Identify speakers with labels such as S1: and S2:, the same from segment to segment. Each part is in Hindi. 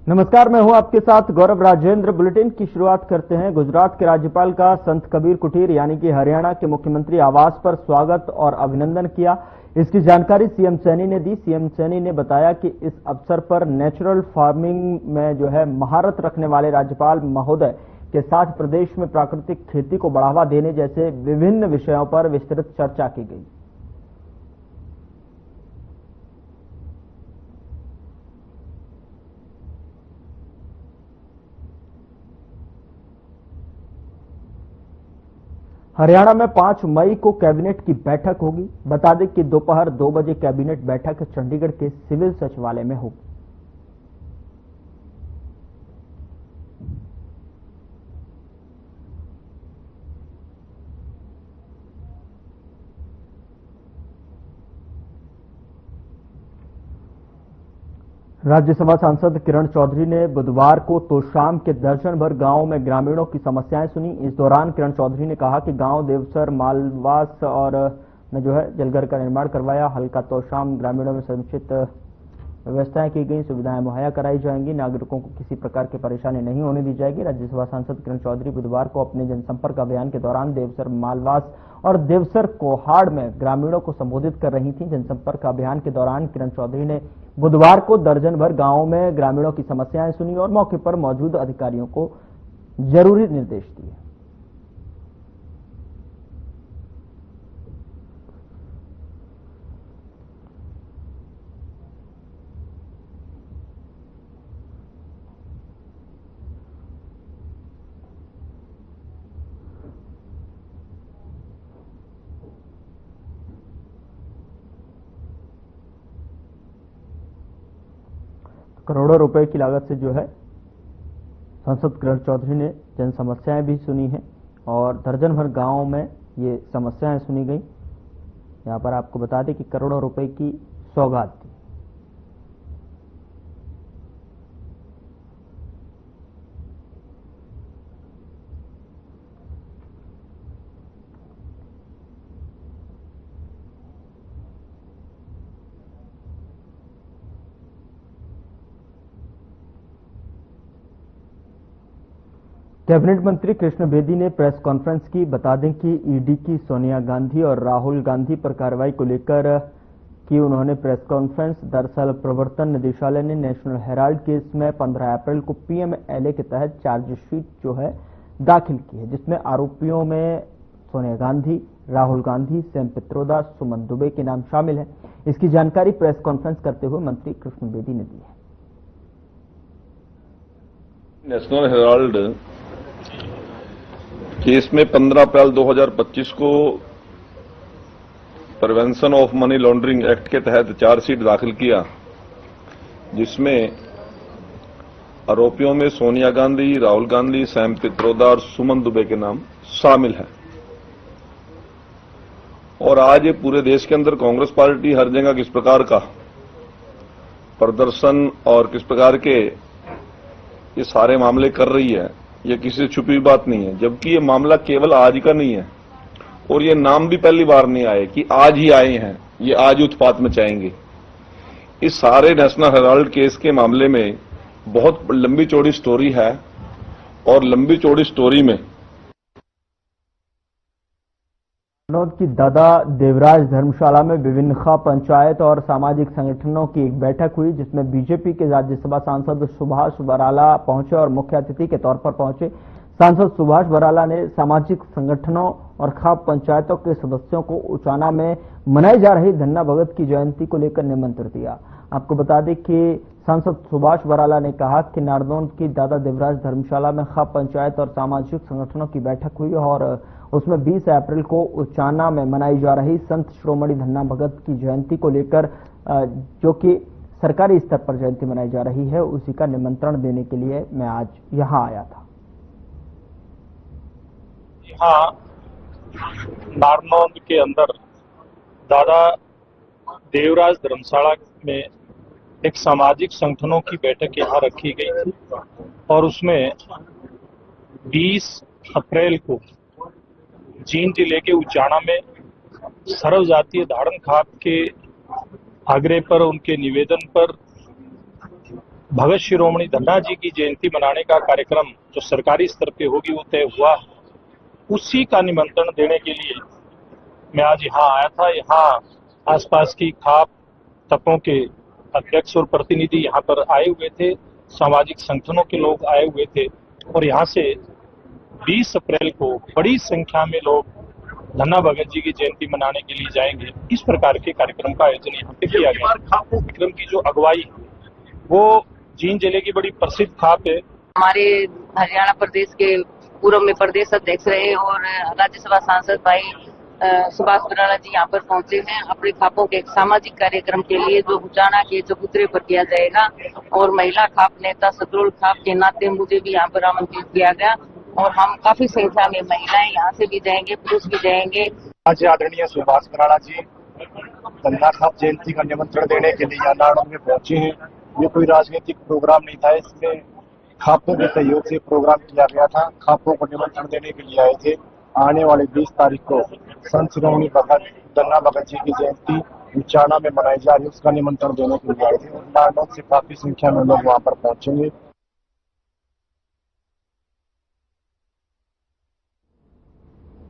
S1: नमस्कार, मैं हूं आपके साथ गौरव राजेंद्र। बुलेटिन की शुरुआत करते हैं। गुजरात के राज्यपाल का संत कबीर कुटीर यानी कि हरियाणा के मुख्यमंत्री आवास पर स्वागत और अभिनंदन किया। इसकी जानकारी सीएम सैनी ने दी। सीएम सैनी ने बताया कि इस अवसर पर नेचुरल फार्मिंग में महारत रखने वाले राज्यपाल महोदय के साथ प्रदेश में प्राकृतिक खेती को बढ़ावा देने जैसे विभिन्न विषयों पर विस्तृत चर्चा की गई। हरियाणा में 5 मई को कैबिनेट की बैठक होगी। बता दें कि दोपहर 2 बजे कैबिनेट बैठक चंडीगढ़ के सिविल सचिवालय में होगी। राज्यसभा सांसद किरण चौधरी ने बुधवार को तोशाम के दर्जन भर गांवों में ग्रामीणों की समस्याएं सुनी। इस दौरान किरण चौधरी ने कहा कि गांव देवसर मालवास और में जलघर का निर्माण करवाया। हल्का तोशाम ग्रामीणों में समुचित व्यवस्थाएं की गई, सुविधाएं मुहैया कराई जाएंगी, नागरिकों को किसी प्रकार की परेशानी नहीं होने दी जाएगी। राज्यसभा सांसद किरण चौधरी बुधवार को अपने जनसंपर्क अभियान के दौरान देवसर मालवास और देवसर कोहाड़ में ग्रामीणों को संबोधित कर रही थी। जनसंपर्क अभियान के दौरान किरण चौधरी ने बुधवार को दर्जन भर गांवों में ग्रामीणों की समस्याएं सुनी और मौके पर मौजूद अधिकारियों को जरूरी निर्देश दिए। करोड़ों रुपए की लागत से सांसद किरण चौधरी ने जन समस्याएं भी सुनी हैं और दर्जन भर गांवों में ये समस्याएं सुनी गई। यहां पर आपको बता दें कि करोड़ों रुपए की सौगात थी। कैबिनेट मंत्री कृष्ण बेदी ने प्रेस कॉन्फ्रेंस की। बता दें कि ईडी की सोनिया गांधी और राहुल गांधी पर कार्रवाई को लेकर की उन्होंने प्रेस कॉन्फ्रेंस। दरअसल प्रवर्तन निदेशालय ने नेशनल हेराल्ड केस में 15 अप्रैल को पीएमएलए के तहत चार्जशीट दाखिल की है, जिसमें आरोपियों में सोनिया गांधी, राहुल गांधी, सैम पित्रोदा, सुमन दुबे के नाम शामिल है। इसकी जानकारी प्रेस कॉन्फ्रेंस करते हुए मंत्री कृष्ण बेदी ने दी है।
S2: नेशनल हेराल्ड केस में 15 अप्रैल 2025 को prevention of money laundering act के तहत चार्जशीट दाखिल किया, जिसमें आरोपियों में सोनिया गांधी, राहुल गांधी, सैम पित्रोदा और सुमन दुबे के नाम शामिल हैं। और आज ये पूरे देश के अंदर कांग्रेस पार्टी हर जगह किस प्रकार का प्रदर्शन और किस प्रकार के ये सारे मामले कर रही है, ये किसी से छुपी बात नहीं है। जबकि ये मामला केवल आज का नहीं है और ये नाम भी पहली बार नहीं आए कि आज ही आए हैं, ये आज उत्पात मचाएंगे। इस सारे नेशनल हेराल्ड केस के मामले में बहुत लंबी चौड़ी स्टोरी है और लंबी चौड़ी स्टोरी में
S1: नारनौल की दादा देवराज धर्मशाला में विभिन्न खाप पंचायत और सामाजिक संगठनों की एक बैठक हुई, जिसमें बीजेपी के राज्यसभा सांसद सुभाष बराला पहुंचे और मुख्य अतिथि के तौर पर पहुंचे। सांसद सुभाष बराला ने सामाजिक संगठनों और खाप पंचायतों के सदस्यों को उचाना में मनाई जा रही धन्ना भगत की जयंती को लेकर निमंत्रण दिया। आपको बता दें कि सांसद सुभाष बराला ने कहा कि नारनौल की दादा देवराज धर्मशाला में खाप पंचायत और सामाजिक संगठनों की बैठक हुई और उसमें 20 अप्रैल को उचाना में मनाई जा रही संत शिरोमणि धन्ना भगत की जयंती को लेकर जो कि सरकारी स्तर पर जयंती मनाई जा रही है, उसी का निमंत्रण देने के लिए मैं आज यहां आया था।
S3: यहाँ नारनौल के अंदर दादा देवराज धर्मशाला में एक सामाजिक संगठनों की बैठक यहाँ रखी गई थी और उसमें 20 अप्रैल को जींद जिले के उचाना में सर्व जातीय धारण खाप के आग्रह पर, उनके निवेदन पर भगत शिरोमणि धन्ना जी की जयंती मनाने का कार्यक्रम जो सरकारी स्तर पे होगी वो तय हुआ है, उसी का निमंत्रण देने के लिए मैं आज यहाँ आया था। यहाँ आसपास की खाप तपों के अध्यक्ष और प्रतिनिधि यहाँ पर आए हुए थे, सामाजिक संगठनों के लोग आए हुए थे और यहाँ से 20 अप्रैल को बड़ी संख्या में लोग धन्ना भगत जी की जयंती मनाने के लिए जाएंगे। इस प्रकार के कार्यक्रम का आयोजन यहाँ पे किया गया। कार्यक्रम की जो अगुवाई वो जींद जिले की बड़ी प्रसिद्ध खाप है।
S4: हमारे हरियाणा प्रदेश के पूर्व में प्रदेश अध्यक्ष रहे और राज्यसभा सांसद भाई सुभाष बराला जी यहाँ पर पहुंचे हैं। अपने खापों के एक सामाजिक कार्यक्रम के लिए जो हुचाना के चबूतरे पर किया जाएगा और महिला खाप नेता सतरोल खाप के नाते मुझे भी यहाँ पर आमंत्रित किया गया और हम काफी संख्या में महिलाएं यहाँ से भी जाएंगे, पुरुष भी जाएंगे।
S5: आज आदरणीय सुभाष बराला जी धन्ना खाप जयंती का निमंत्रण देने के लिए यहाँ नाड़ों में पहुंचे हैं। ये कोई राजनीतिक प्रोग्राम नहीं था, इसमें खापों के सहयोग से प्रोग्राम किया गया था। खापों को निमंत्रण देने के लिए आए थे। आने वाले 20 तारीख को संत शिरोमणि भगत धन्ना भगत जी की जयंती उचाना में मनाई जा रही है, उसका निमंत्रण देने के लिए आए थे और नाड़ों से काफी संख्या में लोग वहां पर पहुंचेंगे।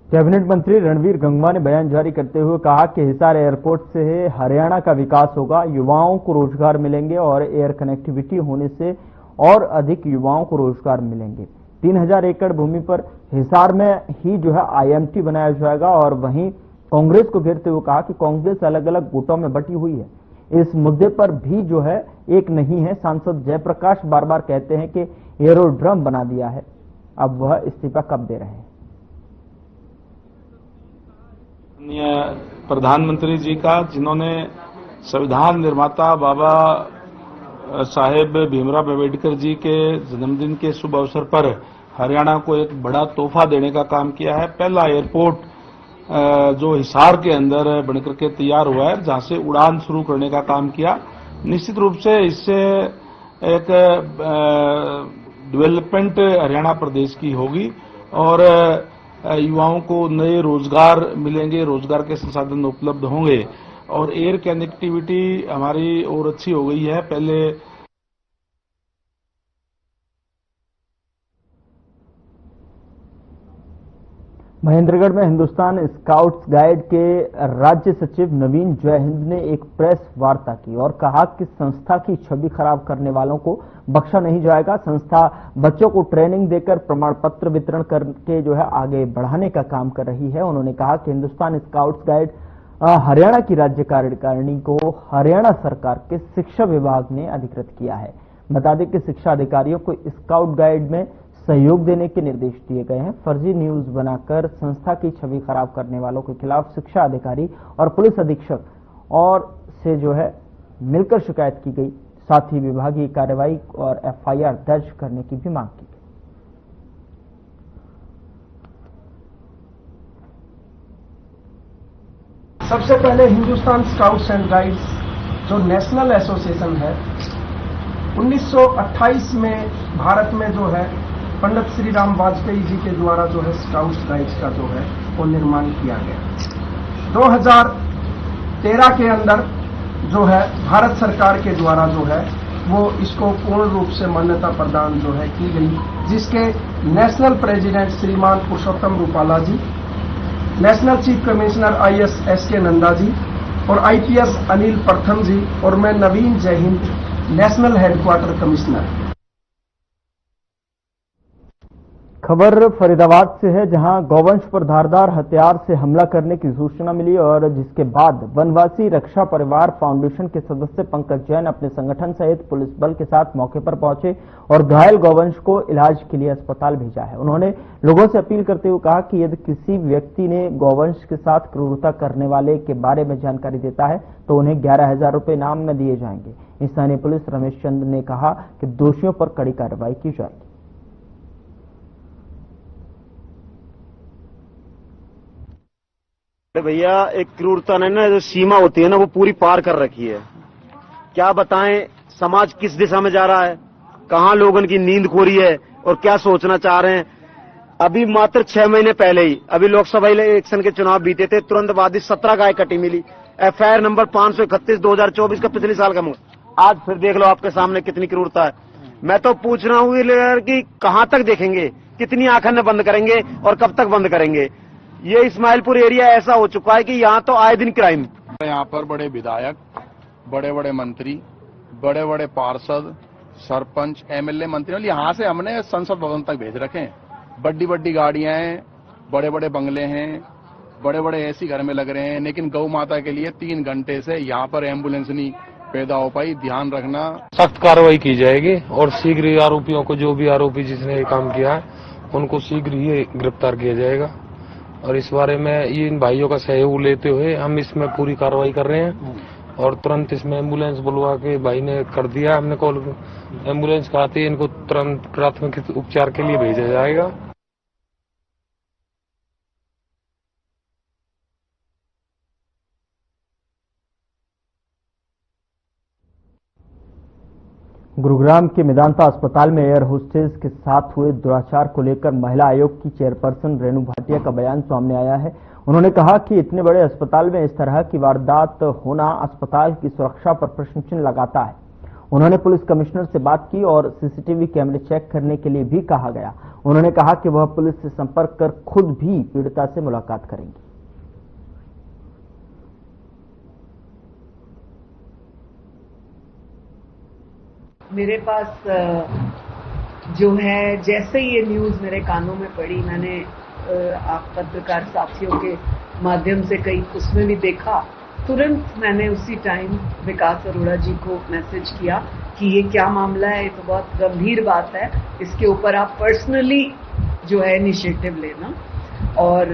S1: कैबिनेट मंत्री रणवीर गंगवा ने बयान जारी करते हुए कहा कि हिसार एयरपोर्ट से हरियाणा का विकास होगा, युवाओं को रोजगार मिलेंगे और एयर कनेक्टिविटी होने से और अधिक युवाओं को रोजगार मिलेंगे। 3000 एकड़ भूमि पर हिसार में ही जो है IMT बनाया जाएगा और वहीं कांग्रेस को घेरते हुए कहा कि कांग्रेस अलग अलग गुटों में बटी हुई है, इस मुद्दे पर भी जो है एक नहीं है। सांसद जयप्रकाश बार बार कहते हैं कि एरोड्रम बना दिया है, अब वह इस्तीफा कब दे रहे हैं।
S6: प्रधानमंत्री जी का, जिन्होंने संविधान निर्माता बाबा साहेब भीमराव अम्बेडकर जी के जन्मदिन के शुभ अवसर पर हरियाणा को एक बड़ा तोहफा देने का काम किया है। पहला एयरपोर्ट जो हिसार के अंदर बनकर के तैयार हुआ है, जहां से उड़ान शुरू करने का काम किया। निश्चित रूप से इससे एक डेवलपमेंट हरियाणा प्रदेश की होगी और युवाओं को नए रोजगार मिलेंगे, रोजगार के संसाधन उपलब्ध होंगे और एयर कनेक्टिविटी हमारी और अच्छी हो गई है। पहले
S1: महेंद्रगढ़ में हिंदुस्तान स्काउट्स गाइड के राज्य सचिव नवीन जयहिंद ने एक प्रेस वार्ता की और कहा कि संस्था की छवि खराब करने वालों को बख्शा नहीं जाएगा। संस्था बच्चों को ट्रेनिंग देकर प्रमाण पत्र वितरण करके जो है आगे बढ़ाने का काम कर रही है। उन्होंने कहा कि हिंदुस्तान स्काउट्स गाइड हरियाणा की राज्य कार्यकारिणी को हरियाणा सरकार के शिक्षा विभाग ने अधिकृत किया है। बता दें कि शिक्षा अधिकारियों को स्काउट गाइड में सहयोग देने के निर्देश दिए गए हैं। फर्जी न्यूज बनाकर संस्था की छवि खराब करने वालों के खिलाफ शिक्षा अधिकारी और पुलिस अधीक्षक और से जो है मिलकर शिकायत की गई। साथ ही विभागीय कार्रवाई और FIR दर्ज करने की भी मांग की गई।
S7: सबसे पहले हिंदुस्तान स्काउट्स एंड गाइड्स जो नेशनल एसोसिएशन है, 1928 में भारत में जो है पंडित श्री राम वाजपेयी जी के द्वारा जो है स्काउट्स गाइड्स का जो है वो निर्माण किया गया। 2013 के अंदर जो है भारत सरकार के द्वारा जो है वो इसको पूर्ण रूप से मान्यता प्रदान जो है की गई, जिसके नेशनल प्रेसिडेंट श्रीमान Purushottam Rupala ji, national chief commissioner IS SK Nanda ji और IPS अनिल प्रथम जी और मैं Naveen Jaihind, national headquarter commissioner.
S1: खबर फरीदाबाद से है, जहां गौवंश पर धारदार हथियार से हमला करने की सूचना मिली और जिसके बाद वनवासी रक्षा परिवार फाउंडेशन के सदस्य पंकज जैन अपने संगठन सहित पुलिस बल के साथ मौके पर पहुंचे और घायल गौवंश को इलाज के लिए अस्पताल भेजा है। उन्होंने लोगों से अपील करते हुए कहा कि यदि किसी व्यक्ति ने गौवंश के साथ क्रूरता करने वाले के बारे में जानकारी देता है तो उन्हें 11,000 रुपए इनाम में दिए जाएंगे। स्थानीय पुलिस रमेश चंद ने कहा कि दोषियों पर कड़ी कार्रवाई की जाएगी।
S8: भैया एक क्रूरता ने ना जो सीमा होती है ना वो पूरी पार कर रखी है। क्या बताएं समाज किस दिशा में जा रहा है, कहां लोगों की नींद खो रही है और क्या सोचना चाह रहे हैं। अभी मात्र 6 महीने पहले ही अभी लोकसभा इलेक्शन के चुनाव बीते थे, तुरंत बाद ही 17 गाय कटी मिली। FIR नंबर 531 2024 का पिछले साल का आज फिर देख लो आपके सामने कितनी क्रूरता है। मैं तो पूछ रहा हूँ कि कहां तक देखेंगे, कितनी आंखें बंद करेंगे और कब तक बंद करेंगे। ये इस्माइलपुर एरिया ऐसा हो चुका है कि यहाँ तो आए दिन क्राइम।
S9: यहाँ पर बड़े विधायक, बड़े बड़े मंत्री, बड़े बड़े पार्षद, सरपंच, एमएलए, मंत्री, यहाँ से हमने संसद भवन तक भेज रखे हैं। बड़ी बड़ी गाड़ियां हैं, बड़े बड़े बंगले हैं, बड़े बड़े एसी घर में लग रहे हैं, लेकिन गौ माता के लिए 3 घंटे से यहाँ पर एम्बुलेंस नहीं पैदा हो पाई। ध्यान रखना,
S10: सख्त कार्रवाई की जाएगी और शीघ्र ही आरोपियों को, जो भी आरोपी जिसने ये काम किया है, उनको शीघ्र ही गिरफ्तार किया जाएगा। और इस बारे में इन भाइयों का सहयोग लेते हुए हम इसमें पूरी कार्रवाई कर रहे हैं और तुरंत इसमें एम्बुलेंस बुलवा के भाई ने कर दिया, हमने कॉल एम्बुलेंस का आते ही इनको तुरंत प्राथमिक उपचार के लिए भेजा जाएगा।
S1: गुरुग्राम के मेदांता अस्पताल में एयर होस्टेस के साथ हुए दुराचार को लेकर महिला आयोग की चेयरपर्सन रेणु भाटिया का बयान सामने आया है। उन्होंने कहा कि इतने बड़े अस्पताल में इस तरह की वारदात होना अस्पताल की सुरक्षा पर प्रश्न चिन्ह लगाता है। उन्होंने पुलिस कमिश्नर से बात की और सीसीटीवी कैमरे चेक करने के लिए भी कहा गया। उन्होंने कहा कि वह पुलिस से संपर्क कर खुद भी पीड़िता से मुलाकात करेंगे।
S11: मेरे पास जो है, जैसे ही ये न्यूज़ मेरे कानों में पड़ी, मैंने आप पत्रकार साथियों के माध्यम से कई उसमें भी देखा, तुरंत मैंने उसी टाइम विकास अरोड़ा जी को मैसेज किया कि ये क्या मामला है, ये तो बहुत गंभीर बात है, इसके ऊपर आप पर्सनली जो है इनिशिएटिव लेना। और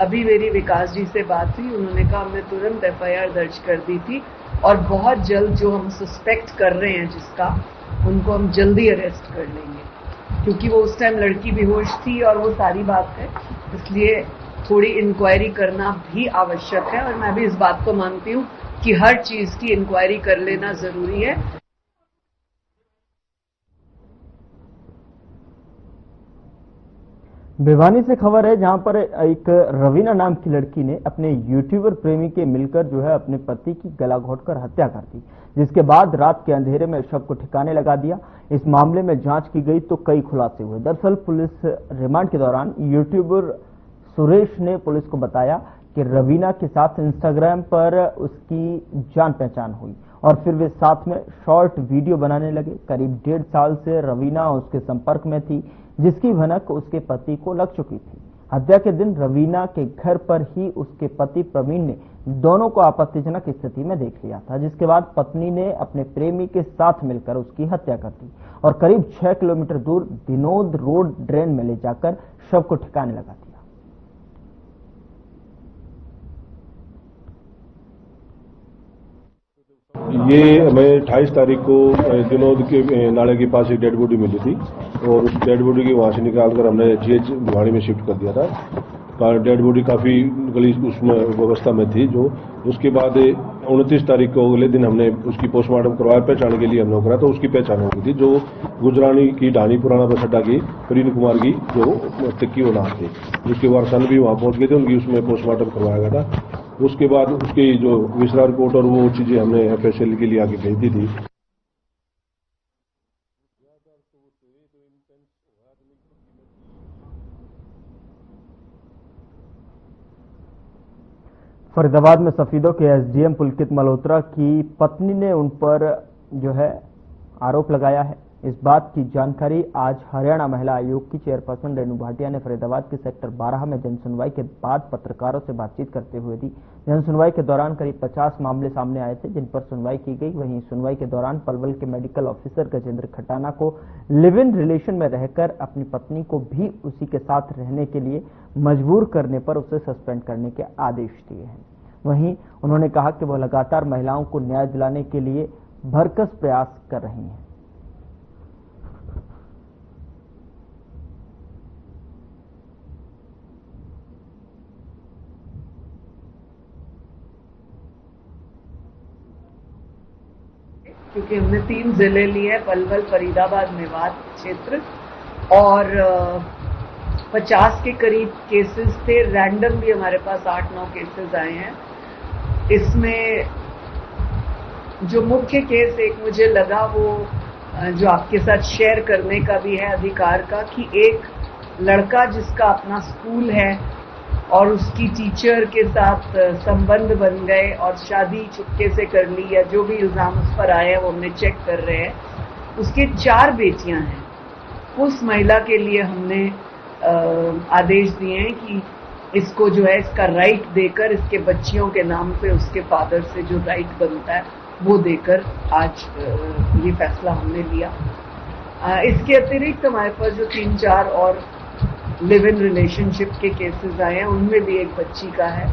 S11: अभी मेरी विकास जी से बात हुई, उन्होंने कहा हमने तुरंत एफआईआर दर्ज कर दी थी और बहुत जल्द जो हम सस्पेक्ट कर रहे हैं जिसका, उनको हम जल्दी अरेस्ट कर लेंगे, क्योंकि वो उस टाइम लड़की बेहोश थी और वो सारी बात है, इसलिए थोड़ी इंक्वायरी करना भी आवश्यक है। और मैं भी इस बात को मानती हूँ कि हर चीज की इंक्वायरी कर लेना जरूरी है।
S1: भिवानी से खबर है, जहां पर एक रवीना नाम की लड़की ने अपने यूट्यूबर प्रेमी के मिलकर जो है अपने पति की गला घोंटकर हत्या कर दी, जिसके बाद रात के अंधेरे में शव को ठिकाने लगा दिया। इस मामले में जांच की गई तो कई खुलासे हुए। दरअसल पुलिस रिमांड के दौरान यूट्यूबर सुरेश ने पुलिस को बताया कि रवीना के साथ इंस्टाग्राम पर उसकी जान पहचान हुई और फिर वे साथ में शॉर्ट वीडियो बनाने लगे। करीब 1.5 साल से रवीना उसके संपर्क में थी, जिसकी भनक उसके पति को लग चुकी थी। हत्या के दिन रवीना के घर पर ही उसके पति प्रवीण ने दोनों को आपत्तिजनक स्थिति में देख लिया था, जिसके बाद पत्नी ने अपने प्रेमी के साथ मिलकर उसकी हत्या कर दी और करीब 6 किलोमीटर दूर विनोद रोड ड्रेन में ले जाकर शव को ठिकाने लगा दिया।
S12: ये हमें 28 तारीख को विनोद के नाले के पास एक डेड बॉडी मिली थी और उस डेड बॉडी की वहां से निकालकर हमने जीएच भिवानी में शिफ्ट कर दिया था। डेड बॉडी काफी गली उसमें व्यवस्था में थी। जो उसके बाद 29 तारीख को अगले दिन हमने उसकी पोस्टमार्टम करवाया, पहचान के लिए हमने करा, तो उसकी पहचान हो गई थी। जो गुजरानी की ढानी पुराना बस अड्डा की प्रवीण कुमार की जो तिक्की वो नाम थे, उसके वारसन भी वहां पहुंच गए थे, उनकी उसमें पोस्टमार्टम करवाया गया था। उसके बाद उसकी जो विसरा रिपोर्ट और वो चीजें हमने एफएसएल के लिए आगे भेज दी थी।
S1: फरीदाबाद में सफीदों के एसडीएम पुलकित मल्होत्रा की पत्नी ने उन पर जो है आरोप लगाया है। इस बात की जानकारी आज हरियाणा महिला आयोग की चेयरपर्सन रेणु भाटिया ने फरीदाबाद के सेक्टर 12 में जनसुनवाई के बाद पत्रकारों से बातचीत करते हुए दी। जनसुनवाई के दौरान करीब 50 मामले सामने आए थे, जिन पर सुनवाई की गई। वहीं सुनवाई के दौरान पलवल के मेडिकल ऑफिसर गजेंद्र खटाना को लिव इन रिलेशन में रहकर अपनी पत्नी को भी उसी के साथ रहने के लिए मजबूर करने पर उसे सस्पेंड करने के आदेश दिए हैं। वहीं उन्होंने कहा कि वह लगातार महिलाओं को न्याय दिलाने के लिए भरसक प्रयास कर रही हैं।
S11: क्योंकि हमने 3 जिले लिए हैं, पलवल, फरीदाबाद, मेवात क्षेत्र, और 50 के करीब केसेस थे। रैंडम भी हमारे पास 8-9 केसेस आए हैं। इसमें जो मुख्य केस एक मुझे लगा वो जो आपके साथ शेयर करने का भी है अधिकार का, कि एक लड़का जिसका अपना स्कूल है और उसकी टीचर के साथ संबंध बन गए और शादी चुपके से कर ली या जो भी इल्जाम उस पर आए हैं वो हमने चेक कर रहे हैं, उसके 4 बेटियां हैं। उस महिला के लिए हमने आदेश दिए हैं कि इसको जो है इसका राइट देकर, इसके बच्चियों के नाम पे उसके फादर से जो राइट बनता है वो देकर आज ये फैसला हमने लिया। इसके अतिरिक्त हमारे पास जो 3-4 और लिव इन रिलेशनशिप के केसेस आए हैं उनमें भी एक बच्ची का है।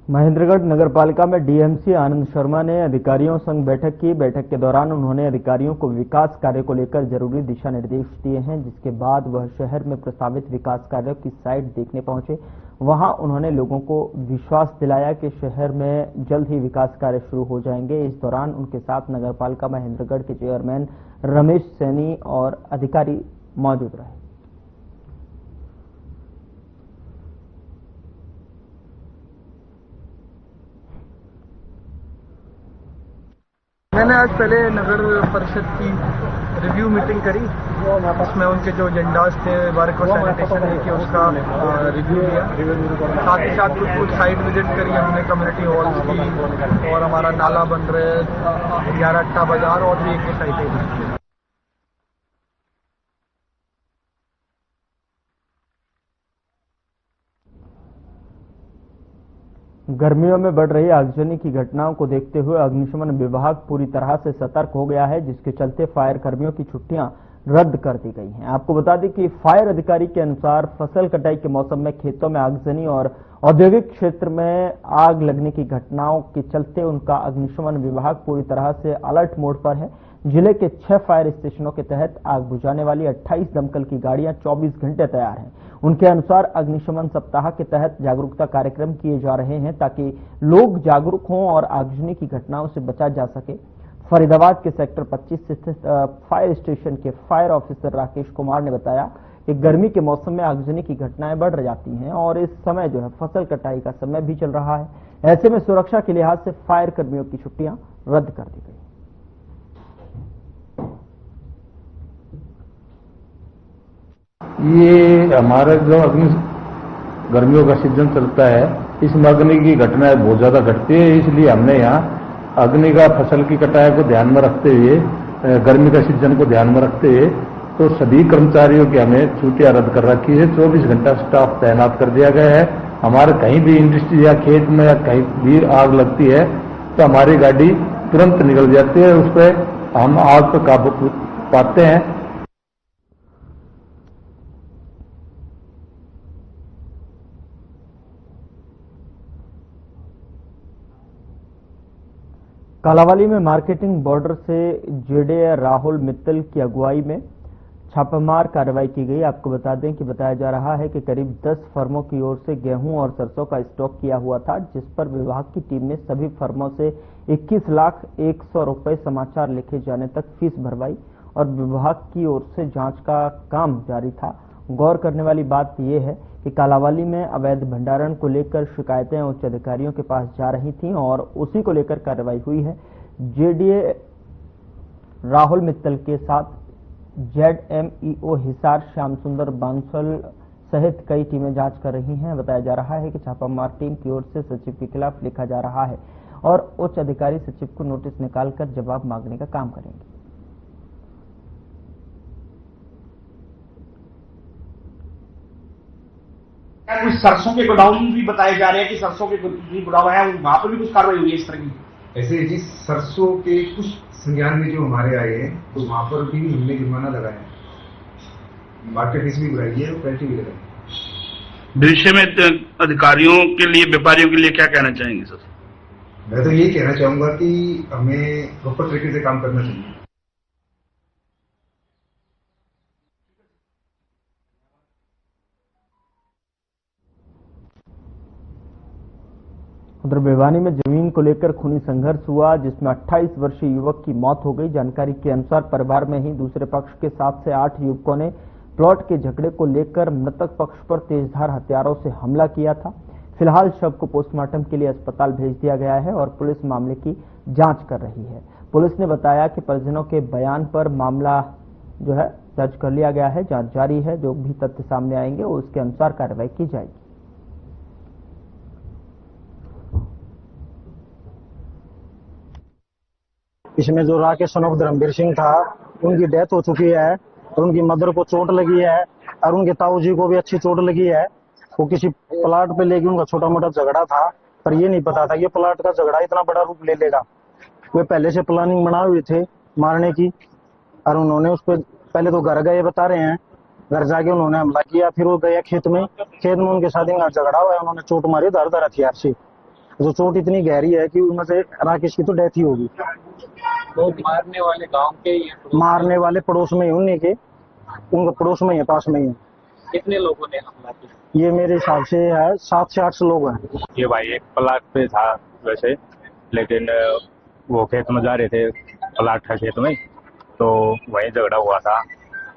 S1: महेंद्रगढ़ नगरपालिका में डीएमसी आनंद शर्मा ने अधिकारियों संग बैठक की। बैठक के दौरान उन्होंने अधिकारियों को विकास कार्य को लेकर जरूरी दिशा निर्देश दिए हैं, जिसके बाद वह शहर में प्रस्तावित विकास कार्यों की साइट देखने पहुंचे। वहां उन्होंने लोगों को विश्वास दिलाया कि शहर में जल्द ही विकास कार्य शुरू हो जाएंगे। इस दौरान उनके साथ नगरपालिका महेंद्रगढ़ के चेयरमैन रमेश सैनी और अधिकारी मौजूद रहे।
S13: मैंने आज पहले नगर परिषद की रिव्यू मीटिंग करी, उसमें उनके जो एजेंडाज थे वर्क और सैनिटेशन लेके उसका रिव्यू लिया। साथ ही साथ कुछ साइट विजिट करी हमने कम्युनिटी हॉल्स की, और हमारा नाला बन रहे 11 अट्टा बाजार और भी एक साइटें विजिट की।
S1: गर्मियों में बढ़ रही आगजनी की घटनाओं को देखते हुए अग्निशमन विभाग पूरी तरह से सतर्क हो गया है, जिसके चलते फायर कर्मियों की छुट्टियां रद्द कर दी गई हैं। आपको बता दें कि फायर अधिकारी के अनुसार फसल कटाई के मौसम में खेतों में आगजनी और औद्योगिक क्षेत्र में आग लगने की घटनाओं के चलते उनका अग्निशमन विभाग पूरी तरह से अलर्ट मोड पर है। जिले के 6 फायर स्टेशनों के तहत आग बुझाने वाली 28 दमकल की गाड़ियां 24 घंटे तैयार हैं। उनके अनुसार अग्निशमन सप्ताह के तहत जागरूकता कार्यक्रम किए जा रहे हैं ताकि लोग जागरूक हों और आगजनी की घटनाओं से बचा जा सके। फरीदाबाद के सेक्टर 25 स्थित फायर स्टेशन के फायर ऑफिसर राकेश कुमार ने बताया कि गर्मी के मौसम में आगजनी की घटनाएं बढ़ जाती हैं और इस समय जो है फसल कटाई का समय भी चल रहा है। ऐसे में सुरक्षा के लिहाज से फायर कर्मियों की छुट्टियां रद्द कर दी गई।
S6: ये हमारा जो गर्मियों का सीजन चलता है, इसमें अग्नि की घटनाएं बहुत ज्यादा घटती है, इसलिए हमने यहाँ अग्नि का फसल की कटाई को ध्यान में रखते हुए, गर्मी का सीजन को ध्यान में रखते हुए तो सभी कर्मचारियों की हमें छुट्टियां रद्द कर रखी है। 24 घंटा स्टाफ तैनात कर दिया गया है। हमारे कहीं भी इंडस्ट्री या खेत में या कहीं भी आग लगती है तो हमारी गाड़ी तुरंत निकल जाती है, उस पर हम आग पर काबू पाते हैं।
S1: कालावाली में मार्केटिंग बॉर्डर से जेडीए राहुल मित्तल की अगुवाई में छापेमार कार्रवाई की गई। आपको बता दें कि बताया जा रहा है कि करीब 10 फर्मों की ओर से गेहूं और सरसों का स्टॉक किया हुआ था, जिस पर विभाग की टीम ने सभी फर्मों से 21,01,000 रुपए समाचार लिखे जाने तक फीस भरवाई और विभाग की ओर से जांच का काम जारी था। गौर करने वाली बात यह है कि कालावाली में अवैध भंडारण को लेकर शिकायतें उच्च अधिकारियों के पास जा रही थीं और उसी को लेकर कार्रवाई हुई है। जेडीए राहुल मित्तल के साथ ZMEO हिसार श्याम सुंदर बांसल सहित कई टीमें जांच कर रही हैं। बताया जा रहा है कि छापामार टीम की ओर से सचिव के खिलाफ लिखा जा रहा है और उच्च अधिकारी सचिव को नोटिस निकालकर जवाब मांगने का काम करेंगे।
S14: कुछ सरसों के गोडाउन भी बताए जा रहे हैं कि सरसों के गोडाउन है, वहां पर भी कुछ कार्रवाई हुई है इस तरह की।
S15: ऐसे जी सरसों के कुछ संज्ञान में जो हमारे आए हैं तो वहां पर भी हमने जुर्माना लगाया है, मार्केट फीस भी बुलाई है और पेनल्टी भी लगाई।
S16: भविष्य में अधिकारियों के लिए, व्यापारियों के लिए क्या कहना चाहेंगे सर?
S15: मैं तो यही कहना चाहूंगा कि हमें प्रॉपर तरीके से काम करना चाहिए।
S1: उधर भिवानी में जमीन को लेकर खूनी संघर्ष हुआ, जिसमें 28 वर्षीय युवक की मौत हो गई। जानकारी के अनुसार परिवार में ही दूसरे पक्ष के 7 से 8 युवकों ने प्लॉट के झगड़े को लेकर मृतक पक्ष पर तेजधार हथियारों से हमला किया था। फिलहाल शव को पोस्टमार्टम के लिए अस्पताल भेज दिया गया है और पुलिस मामले की जांच कर रही है। पुलिस ने बताया कि परिजनों के बयान पर मामला जो है दर्ज कर लिया गया है, जांच जारी है। जो भी तथ्य सामने आएंगे उसके अनुसार कार्रवाई की जाएगी।
S5: इसमें जो राकेश सन ऑफ धर्मवीर सिंह था, उनकी डेथ हो चुकी है और उनकी मदर को चोट लगी है और उनके ताऊ जी को भी अच्छी चोट लगी है। वो किसी प्लाट पे लेके उनका छोटा मोटा झगड़ा था, पर ये नहीं पता था ये प्लाट का झगड़ा इतना बड़ा रूप ले लेगा। वे पहले से प्लानिंग बनाए हुए थे मारने की और उन्होंने उस पर पहले तो घर गए बता रहे हैं, घर जाके उन्होंने हमला किया। फिर वो गया खेत में उनके साथ इनका झगड़ा हुआ है, उन्होंने चोट मारी धारदार हथियार से। जो चोट इतनी गहरी है कि उनमें से राकेश की तो डेथ ही होगी।
S17: तो मारने वाले गांव के,
S5: मारने वाले पड़ोस में ही उन्हीं के, उनका पड़ोस में ही है, पास में ही है।
S17: कितने लोगों ने हमला किया?
S5: ये मेरे हिसाब से है 7 से 8 लोग हैं।
S3: ये भाई एक प्लाट पे था वैसे, लेकिन वो खेत में जा रहे थे, प्लाट था खेत में, तो वहीं झगड़ा हुआ था।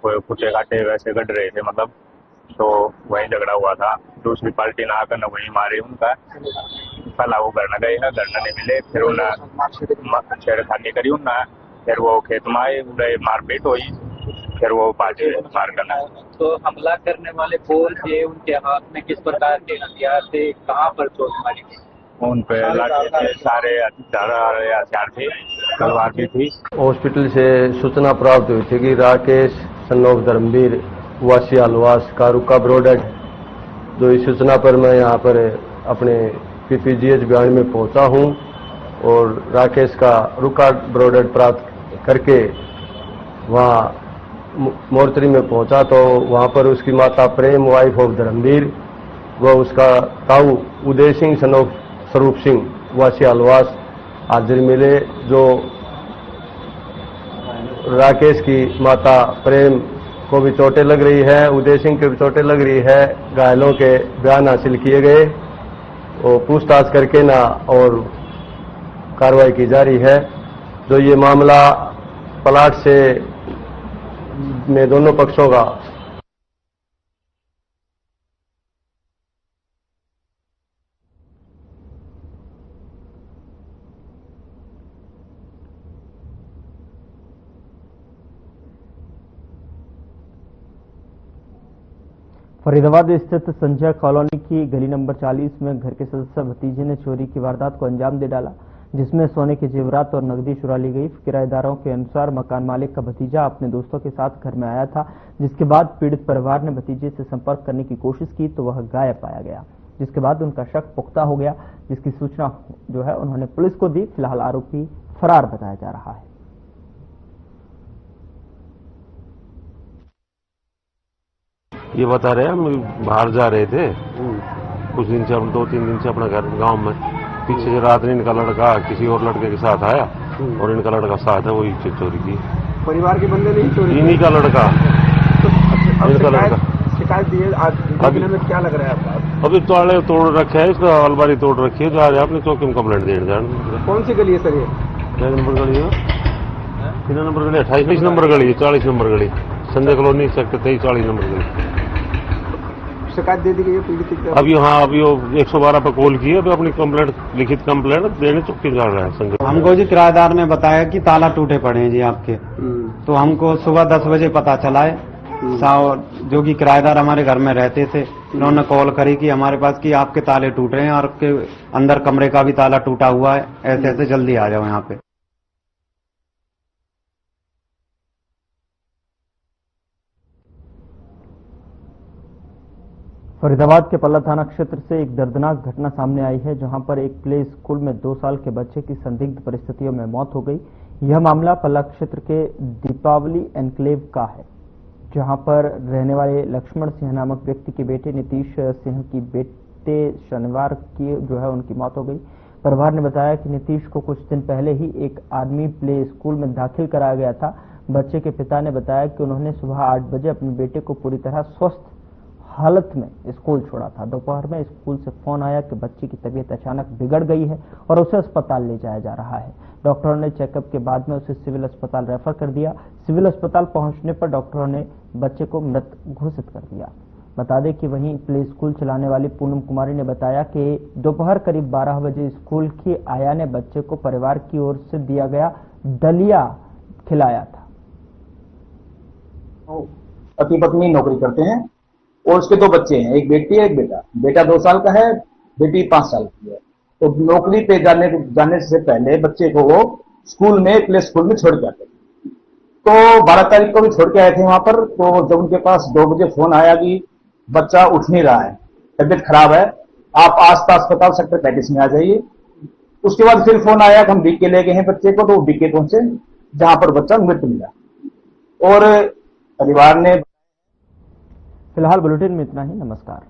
S3: कोई कुटे काटे वैसे गढ़ रहे थे मतलब, तो वहीं झगड़ा हुआ था। दूसरी पार्टी ना आकर न वहीं मारे उनका। पहला वो घर न गए, घर न नहीं मिले, फिर उन्हें छेड़खानी करी उन्हें, फिर वो खेत में आए, उन्हें मारपीट हुई, फिर वो पार्टी मार करना।
S17: तो हमला करने वाले कौन थे, उनके हाथ में किस प्रकार के हथियार थे, कहाँ पर चोट मारी थी?
S3: उन पे लाठी थे, सारे हथियार थे, तलवार भी थी।
S18: हॉस्पिटल से सूचना प्राप्त हुई थी कि राकेश सन ऑफ धर्मवीर वासी आलवास कारुका ब्रोडेड। जो इस सूचना पर मैं यहाँ पर अपने पीपीजीएच बयान में पहुँचा हूँ और राकेश का रुका ब्रोडेड प्राप्त करके वहाँ मोर्चरी में पहुँचा, तो वहाँ पर उसकी माता प्रेम वाइफ ऑफ धर्मवीर व उसका ताऊ उदय सिंह सन ऑफ स्वरूप सिंह वासी आलवास हाजिर मिले। जो राकेश की माता प्रेम को भी चोटें लग रही है, उदय सिंह को भी चोटें लग रही है। घायलों के बयान हासिल किए गए और पूछताछ करके ना और कार्रवाई की जा रही है। जो ये मामला प्लाट से में दोनों पक्षों का
S1: फरीदाबाद स्थित संजय कॉलोनी की गली नंबर 40 में घर के सदस्य भतीजे ने चोरी की वारदात को अंजाम दे डाला, जिसमें सोने के जेवरात और नकदी चुरा ली गई। किराएदारों के अनुसार मकान मालिक का भतीजा अपने दोस्तों के साथ घर में आया था, जिसके बाद पीड़ित परिवार ने भतीजे से संपर्क करने की कोशिश की तो वह गायब पाया गया, जिसके बाद उनका शक पुख्ता हो गया, जिसकी सूचना जो है उन्होंने पुलिस को दी। फिलहाल आरोपी फरार बताया जा रहा है।
S19: ये बता रहे हैं हम बाहर जा रहे थे कुछ दिन से, हम 2-3 दिन से अपना घर गांव में। पीछे से रात में इनका लड़का किसी और लड़के के साथ आया और इनका लड़का साथ है, वही चोरी की।
S7: परिवार के बंदे नहीं चोरी?
S19: इन्हीं का लड़का, इनका लड़का।
S7: शिकायत दी है आज देखने में क्या लग रहा है आपको?
S19: अभी ताले तोड़ रखे है, इसका अलमारी तोड़ रखी है, तो आज आपने चौकी में कंप्लेंट देने जाना।
S7: कौन सी गली है सर ये?
S19: क्या नंबर गली है? कितना नंबर गली? 28 नंबर गली है, 40 नंबर गली, संजय कॉलोनी सेक्टर 23 40 नंबर गली।
S7: शिकायत दे दी गई है पीड़ित?
S19: अभी हाँ, अभी वो 112 पर कॉल की है, अभी अपनी कंप्लेंट, लिखित कंप्लेंट देने चौकी जा रहा है संजय।
S20: हमको जी किराएदार ने बताया कि ताला टूटे पड़े हैं जी आपके, तो हमको सुबह 10 बजे पता चला है। जो कि किराएदार हमारे घर में रहते थे, उन्होंने कॉल करी कि हमारे पास कि आपके ताले टूट रहे हैं और आपके अंदर कमरे का भी ताला टूटा हुआ है, ऐसे ऐसे जल्दी आ जाओ यहाँ पे।
S1: फरीदाबाद के पल्ला थाना क्षेत्र से एक दर्दनाक घटना सामने आई है, जहां पर एक प्ले स्कूल में 2 साल के बच्चे की संदिग्ध परिस्थितियों में मौत हो गई। यह मामला पल्ला क्षेत्र के दीपावली एनक्लेव का है, जहां पर रहने वाले लक्ष्मण सिंह नामक व्यक्ति के बेटे नीतीश सिंह की बेटे शनिवार की जो है उनकी मौत हो गई। परिवार ने बताया कि नीतीश को कुछ दिन पहले ही एक आर्मी प्ले स्कूल में दाखिल कराया गया था। बच्चे के पिता ने बताया कि उन्होंने सुबह 8 बजे अपने बेटे को पूरी तरह स्वस्थ हालत में स्कूल छोड़ा था। दोपहर में स्कूल से फोन आया कि बच्ची की तबीयत अचानक बिगड़ गई है और उसे अस्पताल ले जाया जा रहा है। डॉक्टरों ने चेकअप के बाद में उसे सिविल अस्पताल रेफर कर दिया। सिविल अस्पताल पहुंचने पर डॉक्टरों ने बच्चे को मृत घोषित कर दिया। बता दें कि वहीं प्ले स्कूल चलाने वाली पूनम कुमारी ने बताया कि दोपहर करीब 12 बजे स्कूल की आया ने बच्चे को परिवार की ओर से दिया गया दलिया खिलाया था।
S21: पति पत्नी नौकरी करते हैं और उसके 2 बच्चे हैं, एक बेटी है एक बेटा। बेटा 2 साल का है, बेटी 5 साल की है। तो नौकरी पे जाने से पहले बच्चे को वो स्कूल में प्ले स्कूल में छोड़ के आते। तो 12 तारीख को भी छोड़ के आए थे वहां पर। तो जब उनके पास 2 बजे फोन आया कि बच्चा उठ नहीं रहा है, तबियत खराब है, आप आसपास अस्पताल सेक्टर 35 में आ जाइए। उसके बाद फिर फोन आया कि हम बीके ले गए हैं बच्चे को। तो वो बीके पहुंचे जहां पर बच्चा मृत मिला और परिवार ने।
S1: फिलहाल बुलेटिन में इतना ही। नमस्कार।